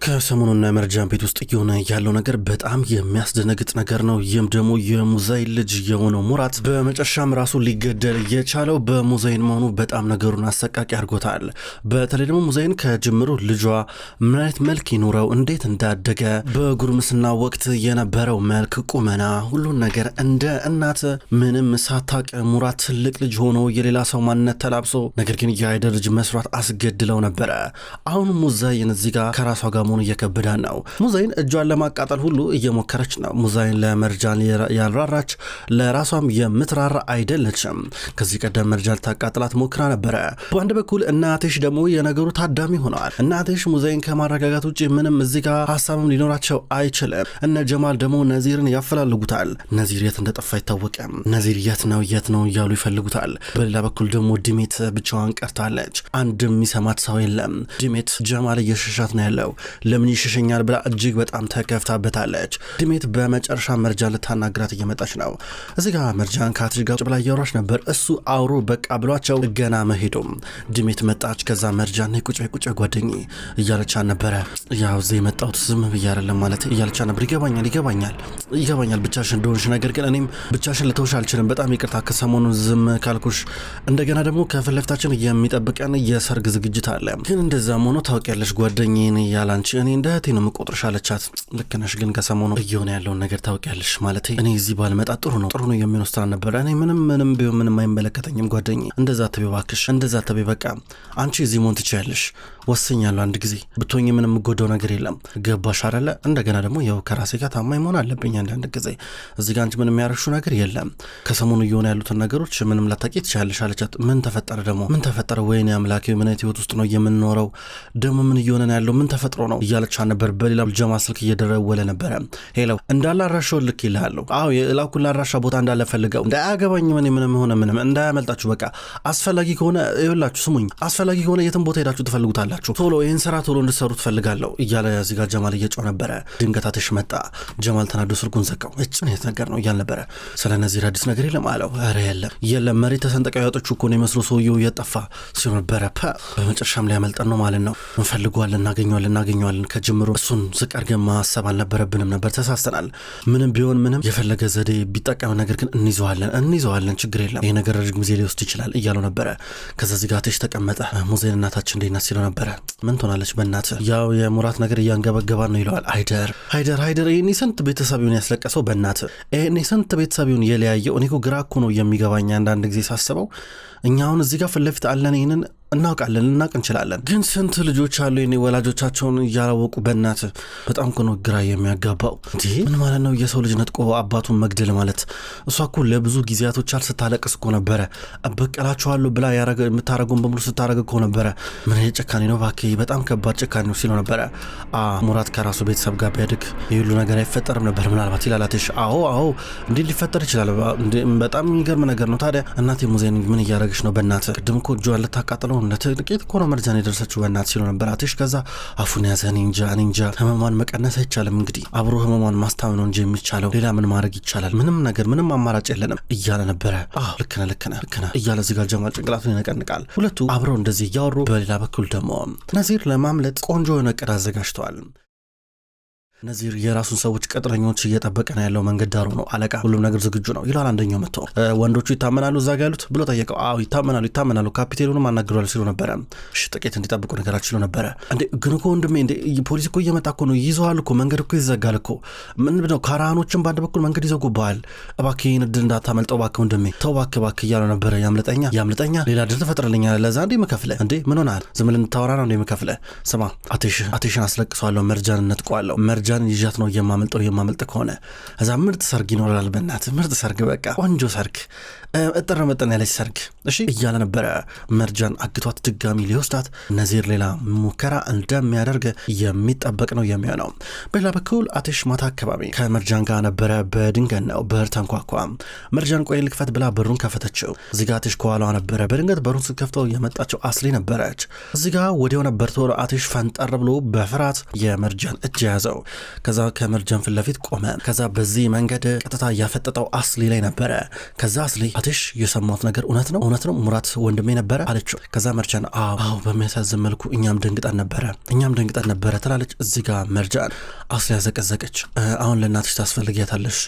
ከሰሞኑና መርጃን ቤት ውስጥ እየሆነ ያለው ነገር በጣም የሚያስደነግጥ ነገር ነው። ይህም ደግሞ የሙዛይን ልጅ የሆነው ሙራት በመጨረሻም ራሱ ሊገደል የቻለው በሙዛይን መሆኑ በጣም ነገሩን አሰቃቂ አድርጎታል። በተለይ ደግሞ ሙዛይን ከጅምሩ ልጇ ምን አይነት መልክ ይኑረው፣ እንዴት እንዳደገ፣ በጉርምስና ወቅት የነበረው መልክ፣ ቁመና፣ ሁሉን ነገር እንደ እናት ምንም ሳታቅ ሙራት ትልቅ ልጅ ሆኖ የሌላ ሰው ማንነት ተላብሶ ነገር ግን የአይደር ልጅ መስራት አስገድለው ነበረ። አሁን ሙዛይን እዚህ ጋር ከራሷ ጋር መሆኑ እየከበዳ ነው። ሙዛይን እጇን ለማቃጠል ሁሉ እየሞከረች ነው። ሙዛይን ለመርጃን ያልራራች ለራሷም የምትራራ አይደለችም። ከዚህ ቀደም መርጃን ልታቃጥላት ሞክራ ነበረ። በአንድ በኩል እናትሽ ደግሞ የነገሩ ታዳሚ ሆነዋል። እናትሽ ሙዛይን ከማረጋጋት ውጭ ምንም እዚህ ጋር ሀሳብም ሊኖራቸው አይችልም። እነ ጀማል ደግሞ ነዚርን ያፈላልጉታል። ነዚር የት እንደጠፋ አይታወቅም። ነዚር የት ነው እያሉ ይፈልጉታል። በሌላ በኩል ደግሞ ድሜት ብቻዋን ቀርታለች። አንድም የሚሰማት ሰው የለም። ድሜት ጀማል እየሸሻት ነው ያለው። ለምን ይሸሸኛል ብላ እጅግ በጣም ተከፍታበታለች። ድሜት በመጨረሻ መርጃን ልታናግራት እየመጣች ነው። እዚህ ጋር መርጃን ከአትሽ ጋር ብላ እያወራች ነበር። እሱ አውሮ በቃ ብሏቸው ገና መሄዱም ድሜት መጣች። ከዛ መርጃን ቁጭ ጓደኝ እያለቻ ነበረ። ያው እዚህ የመጣሁት ዝም ብዬ አይደለም ማለት እያለቻ ነበር። ይገባኛል ብቻሽን እንደሆንሽ፣ ነገር ግን እኔም ብቻሽን ልተውሽ አልችልም። በጣም ይቅርታ ከሰሞኑን ዝም ካልኩሽ። እንደገና ደግሞ ከፊት ለፊታችን የሚጠብቀን የሰርግ ዝግጅት አለ። ግን እንደዛም ሆኖ ታውቂያለሽ ጓደኛዬ ያላንቺ እኔ እንደ እህቴ ነው የምቆጥርሽ አለቻት። ልክ ነሽ፣ ግን ከሰሞኑ እየሆነ ያለውን ነገር ታውቂያለሽ ማለት እኔ እዚህ ባልመጣ ጥሩ ነው የሚወስድ ነበር። እኔ ምንም ቢሆን ምንም አይመለከተኝም ጓደኛዬ። እንደዛ አትበይ እባክሽ፣ እንደዛ አትበይ። በቃ አንቺ እዚህ መሆን ትችያለሽ። ወስኛለሁ። አንድ ጊዜ ብትሆኝ ምንም የምጎዳው ነገር የለም። ገባሽ አይደለ? እንደገና ደግሞ ያው ከራሴ ጋር ታማኝ መሆን አለብኝ አንዳንድ ጊዜ። እዚህ ጋር አንቺ ምንም ያረግሹ ነገር የለም። ከሰሞኑ እየሆነ ያሉትን ነገሮች ምንም ላታቂ ትችያለሽ አለቻት። ምን ተፈጠረ? ወይኔ አምላኬ፣ ምን አይነት ህይወት ውስጥ ነው የምንኖረው? ደግሞ ምን እየሆነ ነው ያለው? ምን ተፈጥሮ ነው እያለቻ ነበር። በሌላ ጀማ ስልክ እየደረወለ ነበረ። ሄሎ እንዳለ አራሻውን ልክ ይልሃለሁ። አዎ የላኩላ አራሻ ቦታ እንዳለ ፈልገው እንዳያገባኝ ምንም እንዳያመልጣችሁ። በቃ አስፈላጊ ከሆነ ይኸውላችሁ ስሙኝ፣ አስፈላጊ ከሆነ የትም ቦታ ሄዳችሁ ትፈልጉታላችሁ። ቶሎ ይህን ስራ ቶሎ እንድትሰሩ ትፈልጋለሁ እያለ እዚህ ጋር ጀማል እየጮህ ነበረ። ድንገት አትሽ መጣ። ጀማል ተናዶ ስልኩን ዘጋው። ምን አይነት ነገር ነው እያል ነበረ። ስለነዚህ አዲስ ነገር የለም አለው። ኧረ የለም መሬት ተሰንጠቀው ያወጣችሁ እኮ ነው የመስሎ ሰውየው እየጠፋ ሲሆን ነበረ። በመጨረሻም ሊያመልጠን ነው ማለት ነው። እንፈልገዋለን፣ እናገኘዋለን። ከጅምሮ እሱን ዝቅ አድርገን ማሰብ አልነበረብንም ነበር። ተሳስተናል። ምንም ቢሆን የፈለገ ዘዴ ቢጠቀም ነገር ግን እንይዘዋለን። ችግር የለም። ይሄ ነገር ረጅም ጊዜ ሊወስድ ይችላል እያለው ነበረ። ከዛ እዚህ ጋር አትሽ ተቀመጠ። ሙዛይን እናታችን እንዴት ናት ሲለው ነበረ። ምን ትሆናለች በእናት ያው የሙራት ነገር እያንገበገባን ነው ይለዋል። ሃይደር ይሄኔ ስንት ቤተሰቢውን ያስለቀሰው በእናት ይሄኔ ስንት ቤተሰቢውን የለያየው። እኔ እኮ ግራ እኮ ነው የሚገባኝ አንዳንድ ጊዜ ሳስበው። እኛ አሁን እዚህ ጋር ፊት ለፊት አለን፣ ይህንን እናውቃለን፣ ልናቅ እንችላለን። ግን ስንት ልጆች አሉ የኔ ወላጆቻቸውን እያላወቁ በእናት በጣም እኮ ነው ግራ የሚያጋባው። እንዲህ ምን ማለት ነው የሰው ልጅ ነጥቆ አባቱን መግደል ማለት? እሷ እኮ ለብዙ ጊዜያቶች ስታለቅስ እኮ ነበረ። እበቀላችኋለሁ ብላ የምታረገውን በሙሉ ስታረግ እኮ ነበረ። ምን ጭካኔ ነው እባክህ፣ በጣም ከባድ ጭካኔ ነው ሲለው ነበረ። ሙራት ከራሱ ቤተሰብ ጋር ቢያድግ የሁሉ ነገር አይፈጠርም ነበር ምናልባት ይላላትሽ። አዎ እንዲህ ሊፈጠር ይችላል። በጣም የሚገርም ነገር ነው። ታዲያ እናቴ ሙዛይን ምን እያረገች ነው በእናት? ቅድም እኮ እጇን ልታቃጥለው ለጥቂት እኮ ነው መርጃን የደረሰችው በእናት ሲለው ነበር። አትሽ ከዛ አፉን ያዘ። እኔ እንጃ ህመሟን መቀነስ አይቻልም። እንግዲህ አብሮ ህመሟን ማስታመም ነው እንጂ የሚቻለው ሌላ ምን ማድረግ ይቻላል? ምንም አማራጭ የለንም እያለ ነበረ። ልክ ነህ እያለ እዚህ ጋር ጀማል ጭንቅላቱን ይነቀንቃል። ሁለቱ አብረው እንደዚህ እያወሩ፣ በሌላ በኩል ደግሞ ነዚር ለማምለጥ ቆንጆ የሆነ ዕቅድ አዘጋጅተዋል። ነዚር የራሱን ሰዎች ቅጥረኞች እየጠበቀ ነው ያለው። መንገድ ዳሩ ነው አለቃ፣ ሁሉም ነገር ዝግጁ ነው ይሏል። አንደኛው መጥቶ ወንዶቹ ይታመናሉ እዛ ጋር ያሉት ብሎ ጠየቀው። አዎ ይታመናሉ ካፒቴኑንም አናግረዋል ሲሉ ነበረ። እሺ ጥቂት እንዲጠብቁ ነገራችሁ ሲሉ ነበረ። እንዴ ግን እኮ ወንድሜ ፖሊስ እኮ እየመጣ እኮ ነው፣ ይዘዋል እኮ መንገድ እኮ ይዘጋል እኮ። ምን ነው ካራኖችን በአንድ በኩል መንገድ ይዘጉብሃል። እባክህ ይህን እድል እንዳታመልጠው እባክህ ወንድሜ ተው እባክህ እያለው ነበረ። ያምልጠኛ ሌላ እድል ትፈጥርልኛለህ ለዛ እንዴ መከፍለ እንዴ ምን ሆናል? ዝም ብለን እንታወራ ነው እንዴ መከፍለ? ስማ አቴሽን አስለቅሰዋለሁ፣ መርጃን እነጥቀዋለሁ። መርጃን ይዣት ነው የማመልጥ ከሆነ እዛ ምርጥ ሰርግ ይኖራል። በእናትህ ምርጥ ሰርግ፣ በቃ ቆንጆ ሰርግ፣ እጥር መጠን ያለች ሰርግ እሺ እያለ ነበረ። መርጃን አግቷት ድጋሚ ሊወስዳት ነዚር ሌላ ሙከራ እንደሚያደርግ የሚጠበቅ ነው የሚሆነው። በሌላ በኩል አትሽ ማታ አካባቢ ከመርጃን ጋር ነበረ። በድንገት ነው በር ተንኳኳ። መርጃን ቆይ ልክፈት ብላ በሩን ከፈተችው። እዚህ ጋር አትሽ ከኋላዋ ነበረ። በድንገት በሩን ስትከፍተው የመጣችው አስሊ ነበረች። እዚህ ጋር ወዲያው ነበር ቶሎ አትሽ ፈንጠር ብሎ በፍርሃት የመርጃን እጅ ያዘው። ከዛ ከመርጃን ፊት ለፊት ቆመ። ከዛ በዚህ መንገድ ቀጥታ ያፈጠጠው አስሊ ላይ ነበረ። ከዛ አስሊ አትሽ የሰማሁት ነገር እውነት ነው ሙራት ወንድሜ ነበረ አለችው። ከዛ መርጃን አዎ በሚያሳዝን መልኩ እኛም ደንግጠን ነበረ ትላለች። እዚህ ጋር መርጃን አስሊ ያዘቀዘቀች። አሁን ለእናትሽ ታስፈልጊያታለሽ፣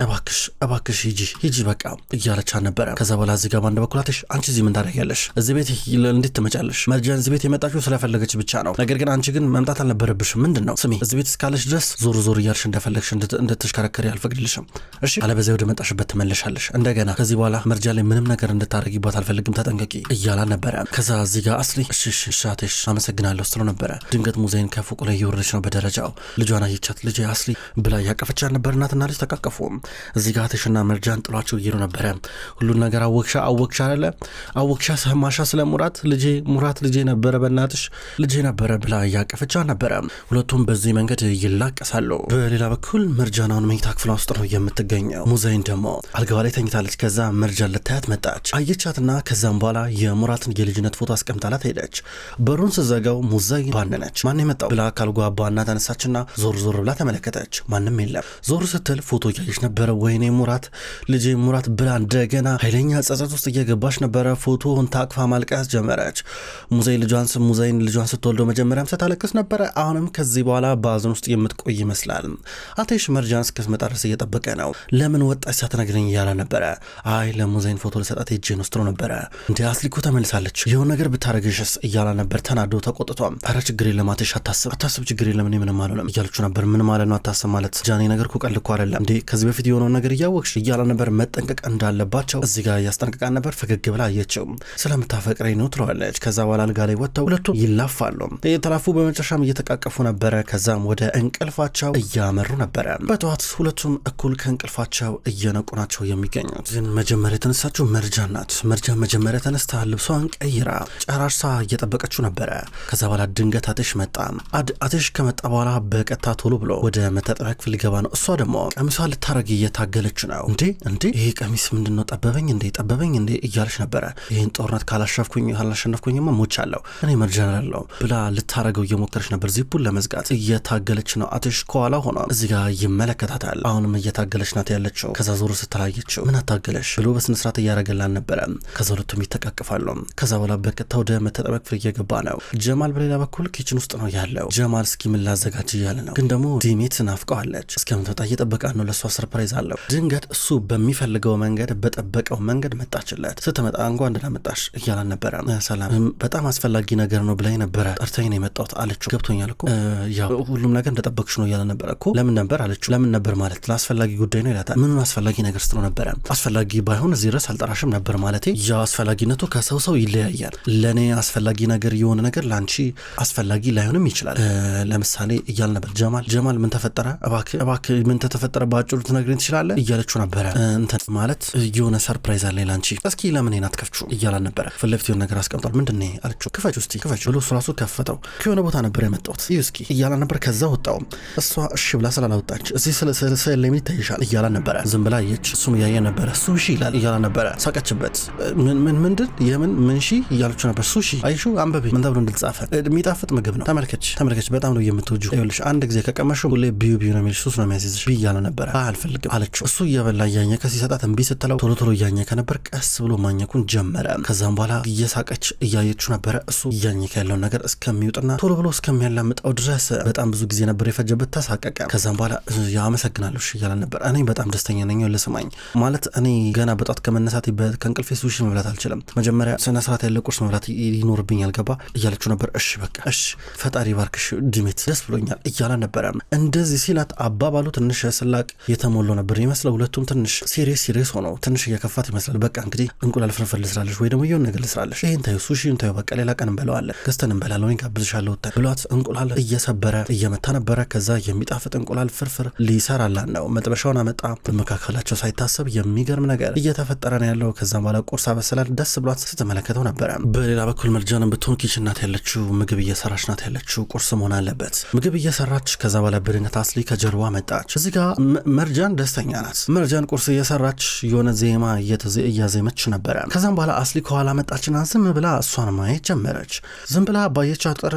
እባክሽ ሂጂ በቃ እያለቻ ነበረ። ከዛ በኋላ እዚህ ጋር ባንድ በኩል አትሽ አንቺ እዚህ ምን ታደርጊያለሽ? እዚህ ቤት እንዴት ትመጫለሽ? መርጃን እዚህ ቤት የመጣችው ስለፈለገች ብቻ ነው። ነገር ግን አንቺ ግን መምጣት አልነበረብሽም። ምንድን ነው ስሚ፣ እዚህ ቤት እስካለሽ ድረስ ዞር እያልሽ እንደፈለግሽ እንድትሽከረከሪ አልፈቅድልሽም። እሺ አለበዚያ ወደ መጣሽበት ትመለሻለሽ። እንደገና ከዚህ በኋላ መርጃ ላይ ምንም ነገር እንድታረጊባት አልፈልግም፣ ተጠንቀቂ እያላ ነበረ። ከዛ እዚህ ጋር አስሊ እሺ አትሽ አመሰግናለሁ ስትለው ነበረ። ድንገት ሙዛይን ከፎቁ ላይ እየወረደች ነው በደረጃው። ልጇን አየቻት። ልጄ አስሊ ብላ እያቀፈቻት ነበር። እናትና ልጅ ተቃቀፉ። እዚህ ጋር አትሽና መርጃን ጥሏቸው እየሄዱ ነበረ። ሁሉን ነገር አወቅሻ አለ አወቅሻ ሰማሻ ስለ ሙራት ልጄ ነበረ፣ በእናትሽ ልጄ ነበረ ብላ እያቀፈቻት ነበረ። ሁለቱም በዚህ መንገድ ይላቀሳሉ። በሌላ በኩል መርጃናውን መኝታ ክፍሏ ውስጥ ነው የምትገኘው። ሙዛይን ደግሞ አልጋዋ ላይ ተኝታለች። ከዛ መርጃን ልታያት መጣች። አየቻትና ከዛም በኋላ የሙራትን የልጅነት ፎቶ አስቀምጣላት ሄደች። በሩን ስዘጋው ሙዛይን ባነነች። ማን የመጣው ብላ ካልጓ ባና ተነሳችና ዞር ብላ ተመለከተች። ማንም የለም። ዞር ስትል ፎቶ እያየች ነበረ። ወይኔ ልጄ ሙራት ብላ እንደገና ኃይለኛ ጸጸት ውስጥ እየገባች ነበረ። ፎቶውን ታቅፋ ማልቀስ ጀመረች። ሙዛይን ልጇን ስትወልደው መጀመሪያም ስታለቅስ ነበረ። አሁንም ከዚህ በኋላ በአዘን ውስጥ የምትቆይ ይመስላል። አትሽ መርጃን እስክትመጣ ድረስ እየጠበቀ ነው። ለምን ወጣች ሳትነግረኝ እያለ ነበረ። አይ ለሙዛይን ፎቶ ልሰጣት ሄጄ ነው ስትለው ነበረ። እንዴ አስሊኮ ተመልሳለች፣ የሆነ ነገር ብታረግሽስ እያለ ነበር ተናዶ ተቆጥቷም። ኧረ ችግር የለም አትሽ አታስብ ችግር የለም እኔ ምንም አልሆነም እያለችው ነበር። ምን ማለት ነው አታስብ ማለት? ጃኔ ነገር እኮ ቀልድ እኮ አይደለም እንዴ ከዚህ በፊት የሆነውን ነገር እያወቅሽ እያለ ነበር። መጠንቀቅ እንዳለባቸው እዚህ ጋር እያስጠነቅቃን ነበር። ፈገግ ብላ አየችው። ስለምታፈቅረኝ ነው ትለዋለች። ከዛ በኋላ አልጋ ላይ ወጥተው ሁለቱም ይላፋሉ። የተላፉ በመጨረሻም እየተቃቀፉ ነበረ። ከዛም ወደ እንቅልፋቸው እያመሩ ነበረ። በጠዋት ሁለቱም እኩል ከእንቅልፋቸው እየነቁ ናቸው የሚገኙት። ግን መጀመሪያ የተነሳችው መርጃን ናት። መርጃን መጀመሪያ ተነስታ ልብሷን ቀይራ ጨራርሳ እየጠበቀችው ነበረ። ከዛ በኋላ ድንገት አትሽ መጣ። አትሽ ከመጣ በኋላ በቀጥታ ቶሎ ብሎ ወደ መታጠቢያ ክፍል ሊገባ ነው። እሷ ደግሞ ቀሚሷን ልታረግ እየታገለች ነው። እንዴ ይሄ ቀሚስ ምንድነው ጠበበኝ እንዴ እያለች ነበረ። ይህን ጦርነት ካላሸነፍኩኝማ ሞቻለሁ እኔ መርጃን አለው ብላ ልታረገው እየሞከረች ነበር። ዚፑን ለመዝጋት እየታገለች ነው። አትሽ ከኋላ ሆኗ እዚህ ጋር ይመለከታታል። አሁንም እየታገለች ናት ያለችው። ከዛ ዞሮ ስትላየችው ምን አታገለሽ ብሎ በስነስርዓት እያረገላን ነበረ። ከዛ ሁለቱም ይተቃቅፋሉ። ከዛ በኋላ በቀጥታ ወደ መታጠቢያ ክፍል እየገባ ነው። ጀማል በሌላ በኩል ኪችን ውስጥ ነው ያለው። ጀማል እስኪ ምን ላዘጋጅ እያለ ነው። ግን ደግሞ ዲሜት ናፍቀዋለች። እስከምትወጣ እየጠበቃት ነው። ለእሷ ሰርፕራይዝ አለው። ድንገት እሱ በሚፈልገው መንገድ በጠበቀው መንገድ መጣችለት። ስትመጣ እንኳን ደህና መጣሽ እያላን ነበረ። ሰላም በጣም አስፈላጊ ነገር ነው ብላኝ ነበረ ጠርተኝ ነው የመጣሁት አለችው። ገብቶኛል እኮ ያው ሁሉም ነገር እንደጠበቅሽ ነው እያለ ነበረ እኮ። ለምን ነበር አለችው። ለምን ነበር ማለት ለአስፈላጊ ጉዳይ ነው ይላታል። ምኑን አስፈላጊ ነገር ስትለው ነበረ። አስፈላጊ ባይሆን እዚህ ድረስ አልጠራሽም ነበር ማለቴ። ያው አስፈላጊነቱ ከሰው ይለያያል። ለእኔ አስፈላጊ ነገር የሆነ ነገር ለአንቺ አስፈላጊ ላይሆንም ይችላል። ለምሳሌ እያል ነበር። ጀማል ምን ተፈጠረ እባክህ ምን ተፈጠረ ባጭሩ ትነግሪኝ ትችላለህ እያለችው ነበረ። እንትን ማለት የሆነ ሰርፕራይዝ አለ ላንቺ እስኪ ለምን ሄናት ከፍቹ እያላን ነበረ። ፊት ለፊት የሆነ ነገር አስቀምጧል። ምንድነው አለችው። ክፈች ብሎ እሱ ራሱ ከፈተው። ከሆነ ቦታ ነበር የመጣሁት እስኪ እያላን ነበር። ከዛ ወጣው። እሷ እሺ ብላ ስላላወጣች እዚህ ስለ ለምን ይታይሻል እያላን ነበረ። ዝም ብላ አየች። እሱም እያየ ነበረ። ሱሺ ይላል እያላን ነበረ። ሳቀችበት። ምንድን ምን ሺ እያለችው ነበር። ሱሺ አይሹ አንበቢ ምን ተብሎ እንደተጻፈ የሚጣፍጥ ምግብ ነው። ተመልከች በጣም ነው የምትወጁ። ይኸውልሽ አንድ ጊዜ ከቀመሽው ሁሌ ቢዩ ነው የሚልሽ ሱስ ነው የሚያስይዝሽ እያለ ነበረ። አልፈልግም አለችው። እሱ እየበላ እያኘከ ሲሰጣት እምቢ ስትለው ቶሎ እያኘከ ነበር። ቀስ ብሎ ማኘኩን ጀመረ። ከዛም በኋላ እየሳቀች እያየችው ነበረ። እሱ እያኘከ ያለውን ነገር እስከሚውጥና ቶሎ ብሎ እስከሚያላምጠው ድረስ በጣም ብዙ ጊዜ ነበር የፈጀበት። ተሳቀቀ። ከዛም በኋላ ያመሰግናለሁ እያለ ነበር። እኔ በጣም ደስተኛ ነኝ ለስማኝ ማለት እኔ ገና በጧት ከመነሳት ከእንቅልፌ ሱሺ መብላት አልችልም። መጀመሪያ ስነ ስርዓት ያለ ቁርስ መብላት ይኖርብኛል ገባ እያለችው ነበር። እሺ በቃ እሺ ፈጣሪ ባርክሽ ድሜት ደስ ብሎኛል እያለ ነበረ። እንደዚህ ሲላት አባባሉ ትንሽ ስላቅ የተሞላው ነበር ይመስለው። ሁለቱም ትንሽ ሲሪየስ ሆነው ትንሽ እየከፋት ይመስላል። በቃ እንግዲህ እንቁላል ፍርፍር ልስራለሽ ወይ ደግሞ የሆነ ነገር ልስራለሽ፣ ይሄን ታዩ ሱሺን ታዩ በቃ ሌላ ቀን እንበለዋለን ገዝተን እንበላለን ወይ ጋብዝሻለሁ ብሏት እንቁላል እየሰበረ እየመታ ነበረ። ከዛ የሚጣፍጥ እንቁላል ፍርፍር ሊሰራላን ነው። መጥበሻውን አመጣ። በመካከላቸው ሳይታሰብ የሚገርም ነገር እየተፈጠረ ነው ያለው። ከዛም በኋላ ቁርስ አበሰላል። ደስ ብሏት ስትመለከተው ነበረ። በሌላ በኩል መርጃንም ብትሆን ኪችን ናት ያለችው። ምግብ እየሰራች ናት ያለችው። ቁርስ መሆን አለበት። ምግብ እየሰራች ከዛ በኋላ በድንገት አስሊ ከጀርባ መጣች። እዚህ ጋር መርጃን ደስተኛ ናት። መርጃን ቁርስ እየሰራች የሆነ ዜማ እያዜመች ነበረ። ከዛም በኋላ አስሊ ከኋላ መጣችና ዝም ብላ እሷን ማየት ጀመረች። ዝም ብላ ባየቻት ቁጥር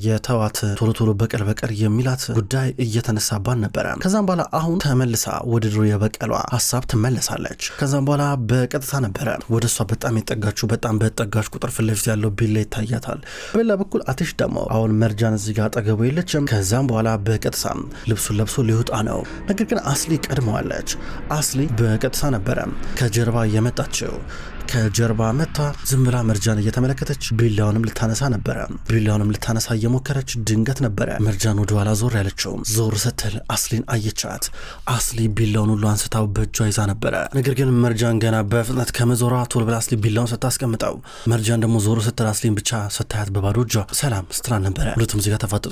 የተዋት ቶሎ በቀል የሚላት ጉዳይ ላይ እየተነሳባን ነበረ። ከዛም በኋላ አሁን ተመልሳ ወደ ድሮ የበቀሏ ሀሳብ ትመለሳለች። ከዛም በኋላ በቀጥታ ነበረ ወደ እሷ በጣም የጠጋችሁ በጣም በጠጋች ቁጥር ፊት ለፊት ያለው ቢላ ይታያታል። በሌላ በኩል አትሽ ደግሞ አሁን መርጃን እዚህ ጋር አጠገቡ የለችም። ከዛም በኋላ በቀጥታ ልብሱን ለብሶ ሊወጣ ነው። ነገር ግን አስሊ ቀድመዋለች። አስሊ በቀጥታ ነበረ ከጀርባ የመጣችው። ከጀርባ መታ ዝም ብላ መርጃን እየተመለከተች ቢላውንም ልታነሳ ነበረ። ቢላውንም ልታነሳ እየሞከረች ድንገት ነበረ መርጃን ወደ ኋላ ዞር ያለችው። ዞር ስትል አስሊን አየቻት። አስሊ ቢላውን ሁሉ አንስታው በእጇ ይዛ ነበረ። ነገር ግን መርጃን ገና በፍጥነት ከመዞሯ ቶሎ ብላ አስሊ ቢላውን ስታስቀምጠው መርጃን ደግሞ ዞር ስትል አስሊን ብቻ ስታያት በባዶ እጇ ሰላም ስትላ ነበረ። ሁለቱም እዚህ ጋር ተፋጠጡ።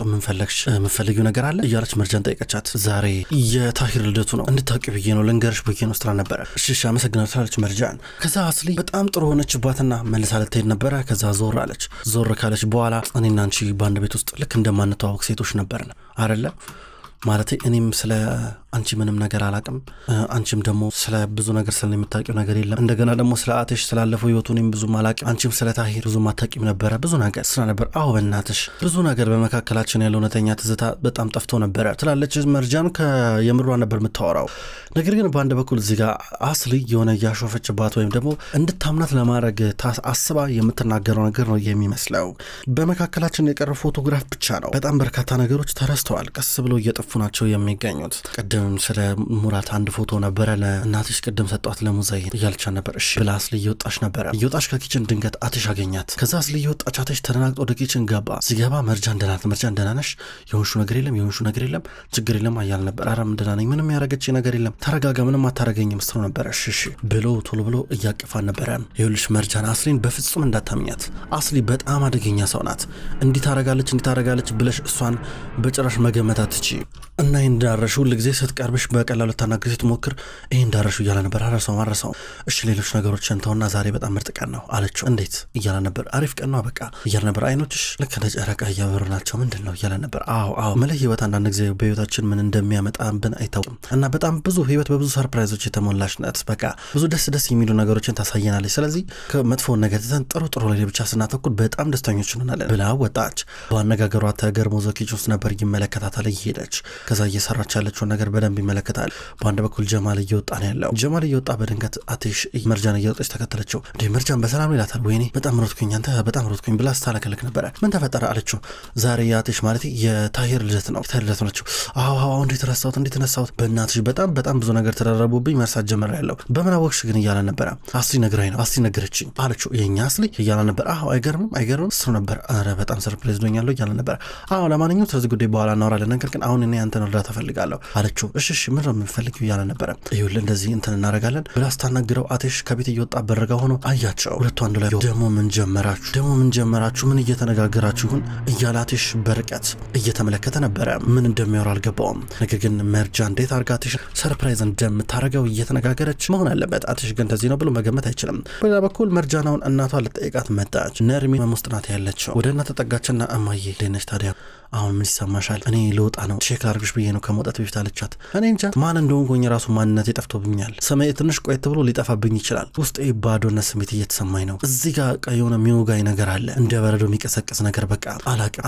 የምንፈልጊው ነገር አለ እያለች መርጃን ጠይቀቻት። ዛሬ የታሂር ልደቱ ነው እንድታውቂ ብዬ ነው ልንገርሽ ብዬ ነው ስትላ ነበረ። እሺ አመሰግናለሁ ትላለች መርጃን። ከዛ አስሊ በጣም ጥሩ ሆነችባትና መልሳ ልትሄድ ነበረ። ከዛ ዞር አለች። ዞር ካለች በኋላ እኔና አንቺ በአንድ ቤት ውስጥ ልክ እንደማንተዋወቅ ሴቶች ነበርን አይደለ? ማለት እኔም ስለ አንቺ ምንም ነገር አላቅም፣ አንቺም ደግሞ ስለ ብዙ ነገር ስለምታውቂው ነገር የለም። እንደገና ደግሞ ስለ አትሽ ስላለፈው ህይወቱ እኔም ብዙ አላቅም፣ አንቺም ስለ ታሂር ብዙ አታውቂም ነበረ። ብዙ ነገር ስራ ነበር። አዎ በእናትሽ ብዙ ነገር በመካከላችን ያለው እውነተኛ ትዝታ በጣም ጠፍቶ ነበረ ትላለች መርጃን። የምሯ ነበር የምታወራው። ነገር ግን በአንድ በኩል እዚህ ጋር አስሊ የሆነ ያሾፈችባት ወይም ደግሞ እንድታምናት ለማድረግ አስባ የምትናገረው ነገር ነው የሚመስለው። በመካከላችን የቀረው ፎቶግራፍ ብቻ ነው። በጣም በርካታ ነገሮች ተረስተዋል፣ ቀስ ብሎ እየጠፉ ናቸው የሚገኙት። ቅድም ስለ ሙራት አንድ ፎቶ ነበረ ለእናትሽ ቅድም ሰጧት ለሙዛይን እያልቻ ነበር። እሺ ብላ አስሊ እየወጣች ነበረ። እየወጣች ከኪችን ድንገት አትሽ አገኛት። ከዛ አስሊ እየወጣች አትሽ ተደናግጦ ወደ ኪችን ገባ። ሲገባ መርጃን ደህና ነሽ? የሆንሹ ነገር የለም ችግር የለም አያል ነበር። አረ ምን ደህና ነኝ፣ ምንም ያረገች ነገር የለም፣ ተረጋጋ፣ ምንም አታረገኝም ስትሮ ነበረ። እሺ ብሎ ቶሎ ብሎ እያቀፋን ነበረ። ይኸውልሽ መርጃን አስሊን በፍጹም እንዳታምኛት። አስሊ በጣም አደገኛ ሰው ናት። እንዲህ ታረጋለች ብለሽ እሷን በጭራሽ መገመት አትችይ እና እንዳረሹ ሁልጊዜ ስትቀርብሽ በቀላሉ ልታናግሪ ስትሞክር ይሄን እንዳረሹ እያለ ነበር። አረሰው እሺ ሌሎች ነገሮችን ተውና ዛሬ በጣም ምርጥ ቀን ነው አለችው። እንዴት እያለ ነበር። አሪፍ ቀን ነው በቃ እያለ ነበር። አይኖችሽ ልክ እንደ ጨረቃ እያበሩ ናቸው። ምንድን ነው እያለ ነበር። አዎ መለይ ህይወት አንዳንድ ጊዜ በህይወታችን ምን እንደሚያመጣብን አይታወቅም እና በጣም ብዙ ህይወት በብዙ ሰርፕራይዞች የተሞላች ናት። በቃ ብዙ ደስ የሚሉ ነገሮችን ታሳየናለች። ስለዚህ ከመጥፎውን ነገር ትተን ጥሩ ላይ ብቻ ስናተኩር በጣም ደስተኞች እንሆናለን ብላ ወጣች። በአነጋገሯ ተገርሞ ኪችን ውስጥ ነበር ይመለከታታል እየሄደች። ከዛ እየሰራች ያለችውን ነገር በደንብ ይመለከታል። በአንድ በኩል ጀማል እየወጣ ነው ያለው። ጀማል እየወጣ በድንገት አትሽ መርጃን እየወጣች ተከተለችው። እንዴ መርጃን በሰላም ነው ይላታል። ወይኔ በጣም ሮጥኩኝ አንተ በጣም ሮጥኩኝ ብላ ስታለከልክ ነበረ። ምን ተፈጠረ አለችው። ዛሬ የአትሽ ማለት የታሂር ልደት ነው። ታሂር ልደት ናቸው። አዎ እንዴት ረሳሁት በእናትሽ በጣም ብዙ ነገር ተደረቡብኝ መርሳት ጀምሬያለሁ። በምን አወቅሽ ግን እያለ ነበረ። አስሊ ነገረችኝ አለችው። የኛ አስሊ እያለ ነበር። አዎ አይገርምም እሱ ነበር። አረ በጣም ሰርፕራይዝ ዶኛለሁ እያለ ነበር። አዎ ለማንኛውም ስለዚህ ጉዳይ በኋላ እናወራለን፣ ነገር ግን አሁን እኔ አንተን እርዳታ ፈልጋለሁ አለችው። እሺ ምን ነው የምፈልጊው እያለ ነበረ። ይኸውልህ እንደዚህ እንትን እናደርጋለን ብላ ስታናግረው አትሽ ከቤት እየወጣ በረጋ ሆኖ አያቸው። ሁለቱ አንዱ ላይ ደግሞ ምን ጀመራችሁ ምን እየተነጋገራችሁ ይሁን እያለ አትሽ በርቀት እየተመለከተ ነበረ። ምን እንደሚያወራ አልገባውም። ነገር ግን መርጃ እንዴት አድርጋ አትሽ ሰርፕራይዝ እንደምታደርገው እየተነጋገረች መሆን አለበት። አትሽ ግን እንደዚህ ነው ብሎ መገመት አይችልም። በሌላ በኩል መርጃናውን እናቷ ልጠይቃት መጣች። ነርሚ ውስጥ ናት ያለችው። ወደ እናት ተጠጋችና እማዬ ደነች ታዲያ አሁን ምን ይሰማሻል? እኔ ልወጣ ነው ቼክ ላርግሽ ብዬ ነው ከመውጣት በፊት አለቻት። እኔ እንጃ ማን እንደሆንኩኝ ራሱ ማንነት ጠፍቶብኛል። ሰማይ ትንሽ ቆየት ብሎ ሊጠፋብኝ ይችላል። ውስጤ ባዶነት ስሜት እየተሰማኝ ነው። እዚህ ጋር የሆነ የሚወጋኝ ነገር አለ፣ እንደ በረዶ የሚቀሰቅስ ነገር። በቃ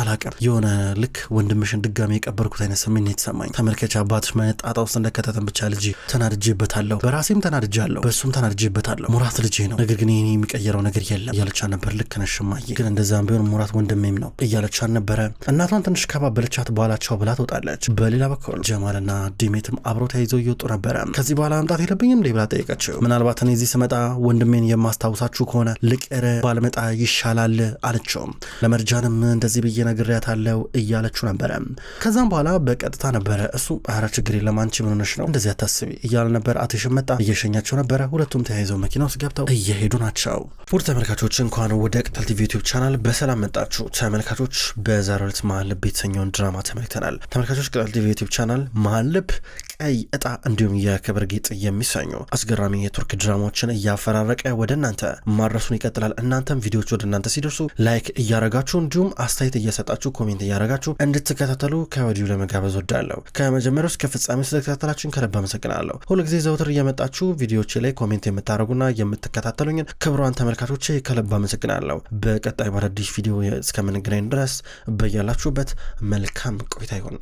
አላቅም የሆነ ልክ ወንድምሽን ድጋሚ የቀበርኩት አይነት ስሜት ነው የተሰማኝ። ተመልከች አባትሽ ጣጣ ውስጥ እንደከተተን ብቻ ልጅ ተናድጄበታለሁ፣ በራሴም ተናድጃለሁ፣ በሱም ተናድጄበታለሁ። ሙራት ልጄ ነው፣ ነገር ግን ይሄን የሚቀየረው ነገር የለም እያለቻ ነበር። ልክ ነሽ እማዬ፣ ግን እንደዛም ቢሆን ሙራት ወንድሜም ነው እያለቻ ነበረ። እናቷን ትንሽ ከባበለቻት በኋላቸው ብላ ትወጣለች። በሌላ በኩል ጀማልና ዲሜትም አብረው ተያይዘው እየወጡ ነበረ። ከዚህ በኋላ መምጣት የለብኝም ብላ ጠየቀችው። ምናልባት እኔ እዚህ ስመጣ ወንድሜን የማስታውሳችሁ ከሆነ ልቅር ባልመጣ ይሻላል አለችው። ለመርጃንም እንደዚህ ብዬ ነግሬያታለሁ እያለችው ነበረ። ከዛም በኋላ በቀጥታ ነበረ እሱ ኧረ ችግር የለም አንቺ ምን ሆነሽ ነው እንደዚህ አታስቢ እያለ ነበር። አትሽም መጣ እየሸኛቸው ነበረ። ሁለቱም ተያይዘው መኪና ውስጥ ገብተው እየሄዱ ናቸው። ውድ ተመልካቾች እንኳን ወደ ቅጠል ቲቪ ዩቲዩብ ቻናል በሰላም መጣችሁ። ተመልካቾች በዛሬው ዕለት መሀል ልብ የተሰኘውን ድራማ ተመልክተናል። ተመልካቾች ቅጠል ቲቪ ዩቲዩብ ቻናል መሀል ልብ፣ ቀይ እጣ እንዲሁም የክብር ጌጥ የሚሰኙ አስገራሚ የቱርክ ድራማዎችን እያፈራረቀ ወደ እናንተ ማድረሱን ይቀጥላል። እናንተም ቪዲዮዎች ወደ እናንተ ሲደርሱ ላይክ እያረጋችሁ እንዲሁም አስተያየት እየሰጣችሁ ኮሜንት እያረጋችሁ እንድትከታተሉ ከወዲሁ ለመጋበዝ ወዳለሁ። ከመጀመሪያው እስከ ፍጻሜው ስለተከታተላችሁን ከልብ አመሰግናለሁ። ሁልጊዜ ዘውትር እየመጣችሁ ቪዲዮዎች ላይ ኮሜንት የምታደርጉና የምትከታተሉኝን ክቡራን ተመልካቾች ከልብ አመሰግናለሁ። በቀጣይ አዲስ ቪዲዮ እስከምንገናኝ ድረስ በያላችሁበት መልካም ቆይታ ይሁን።